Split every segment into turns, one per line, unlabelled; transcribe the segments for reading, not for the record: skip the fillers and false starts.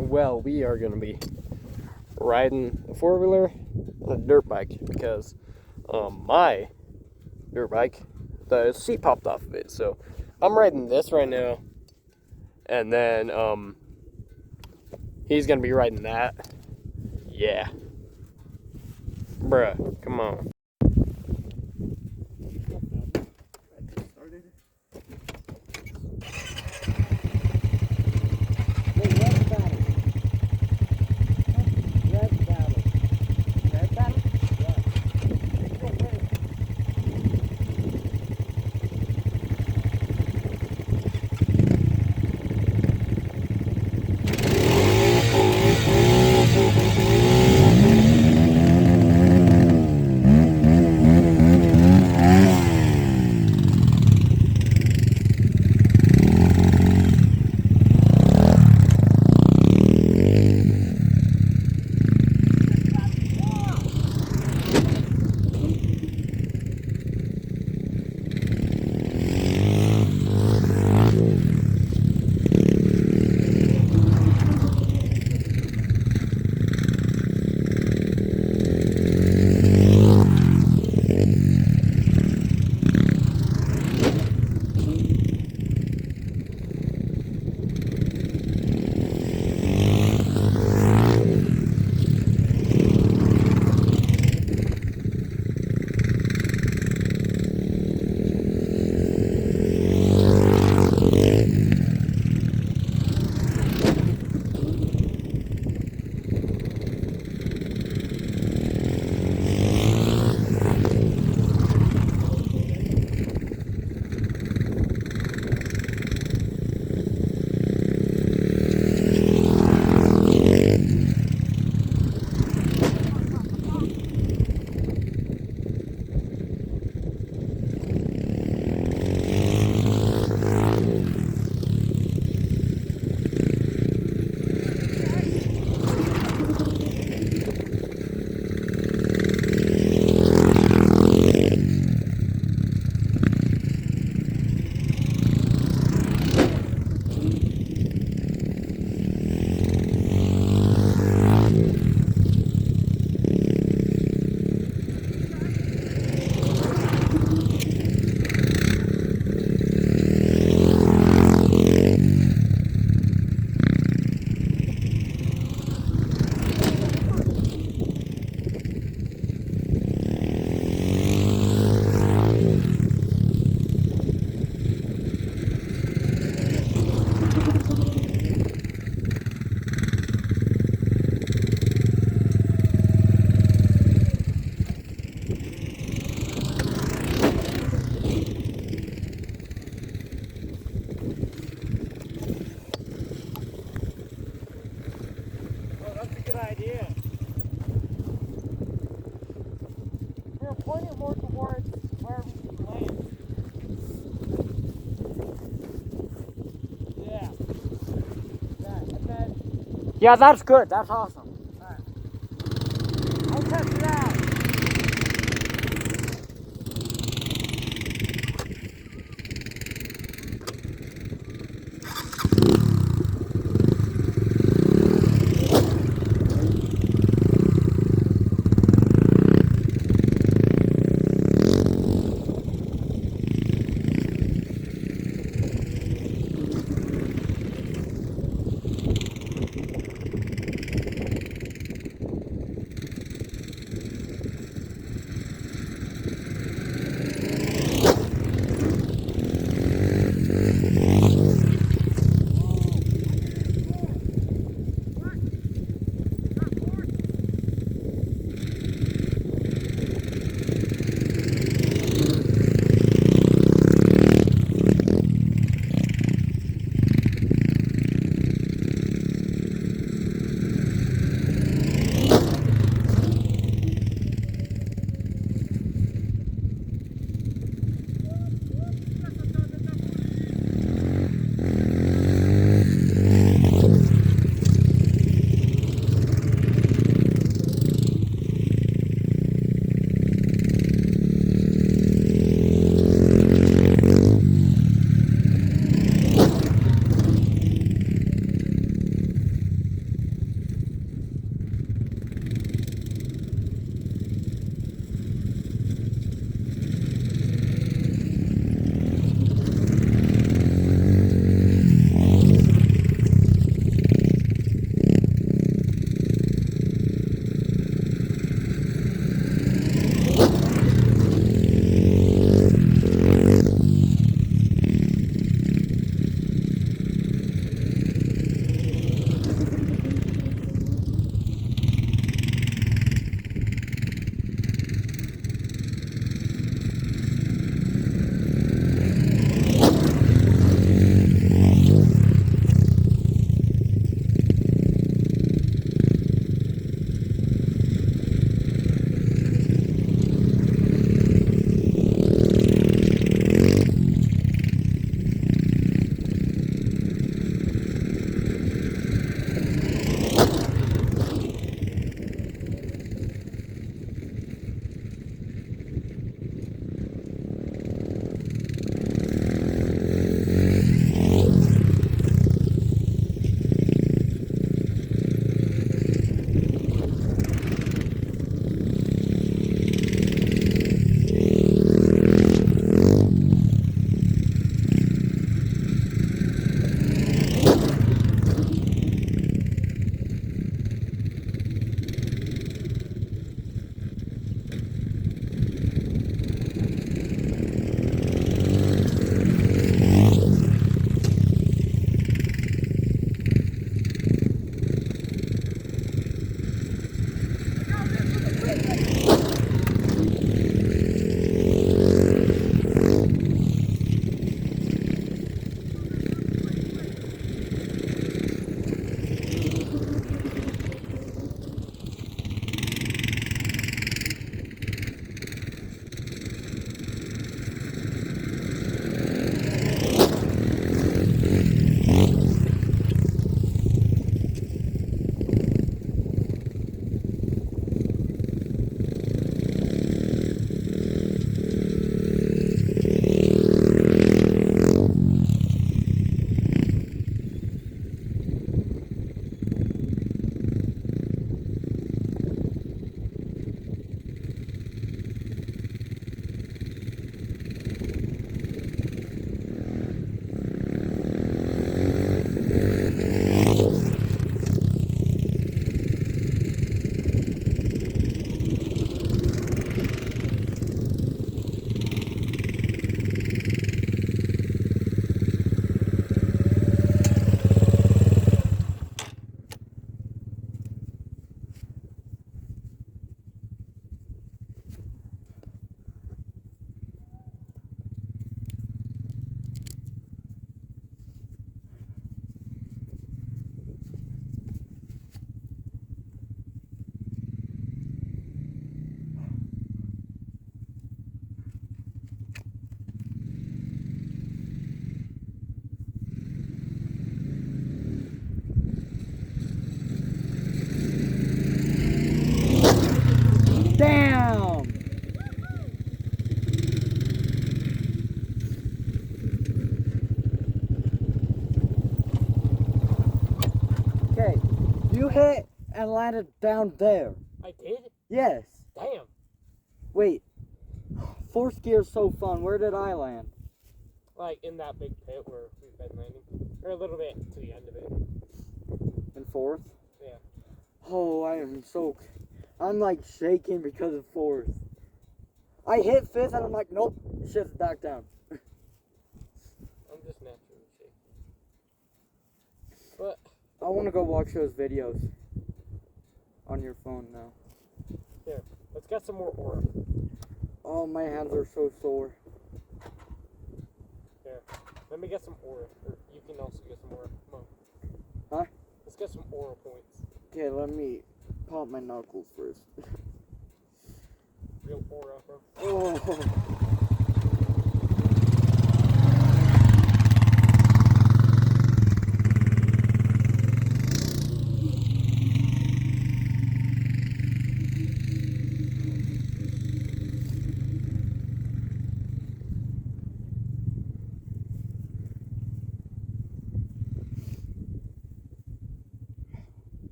Well, we are going to be riding a four-wheeler and a dirt bike because my dirt bike, the seat popped off of it. So I'm riding this right now, and then he's going to be riding that. Yeah. Bruh, come on.
More towards where we land. Yeah. That, and then,
Yeah, that's good. That's awesome.
alright. I'll test it out.
You hit and landed down there.
I did?
Yes.
Damn.
Wait. Fourth gear is so fun. Where did I land?
Like in that big pit where we've been landing. Or a little bit to the end of it.
In fourth?
Yeah.
Oh, I'm like shaking because of fourth. I hit fifth and I'm like, nope, shift back down.
I'm just naturally shaking. But
I want to go watch those videos on your phone now.
here, let's get some more ore.
Oh, my hands are so sore.
Here, let me get some ore. Or you can also get some ore. Come on.
Huh?
Let's get some ore points.
Okay, let me pop my knuckles first.
Real ore, bro.
Oh.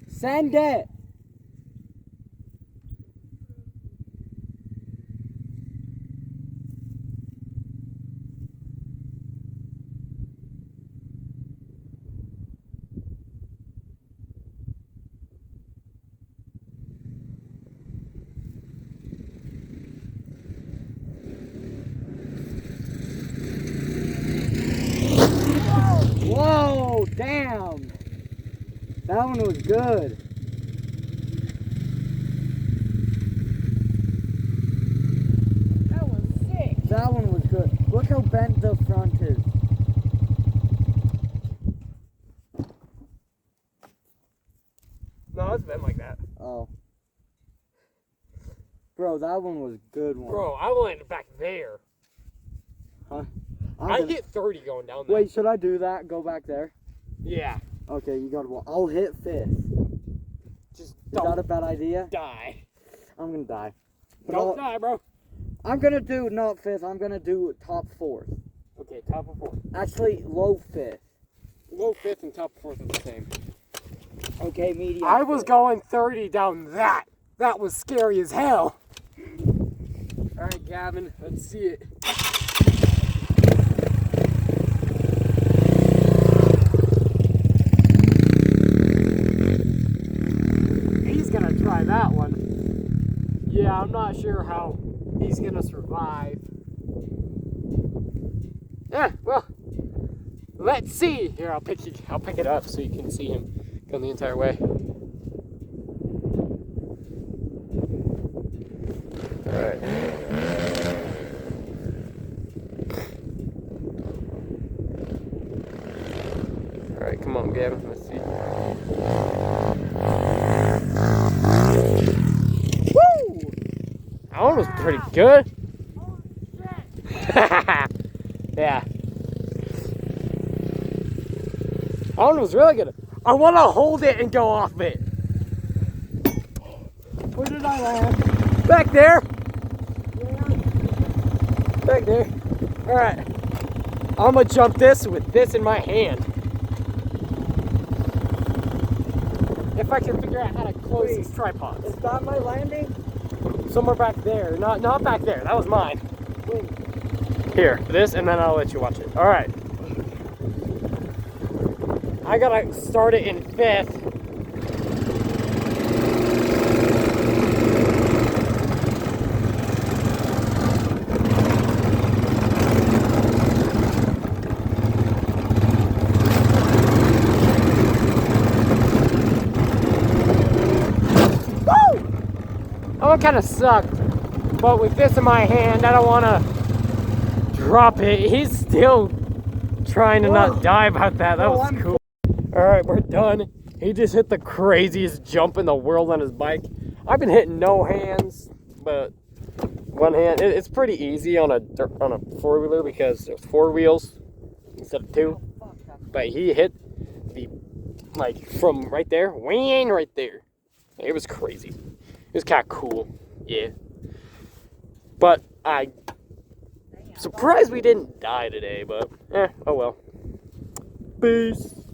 Send it! Whoa, damn! That one was good.
That was sick.
That one was good. Look how bent the front is.
No, it's been like that.
Oh. Bro, that one was a good one.
Bro, I landed back there.
Huh?
I hit 30 going down there.
Wait, should I do that? Go back there?
Yeah.
Okay, you gotta. I'll hit fifth.
Just
Is
don't
that a bad idea?
die.
I'm gonna die. But
Don't die, bro.
I'm gonna do not fifth. I'm gonna do top fourth.
Okay, top of fourth.
Actually, low fifth.
Low fifth and top fourth are the same.
Okay, medium.
I was
fifth.
going 30 down that. That was scary as hell. All right, Gavin, let's see it. He's gonna try that one. Yeah, I'm not sure how he's gonna survive. Yeah, well, let's see. Here, I'll pick it up so you can see him go the entire way. All right. All right, come on, Gavin. Let's see. Woo! That one was pretty good. Yeah. That one was really good. I want to hold it and go off it.
Where did I land?
Back there. Back there. All right. I'm gonna jump this with this in my hand. If I can figure out how to close these tripods.
Is that my landing?
Somewhere back there. Not back there. That was mine.
Wait.
Here, this, and then I'll let you watch it. All right. I gotta start it in fifth. That one kind of sucked, but with this in my hand, I don't want to drop it. He's still trying to not die about that. That was cool. All right, we're done. He just hit the craziest jump in the world on his bike. I've been hitting no hands, but one hand. It's pretty easy on a four-wheeler because there's 4 wheels instead of 2. But he hit the from right there, whang, right there. It was crazy. It was kind of cool, yeah. But I surprised we didn't die today, but oh well. Peace.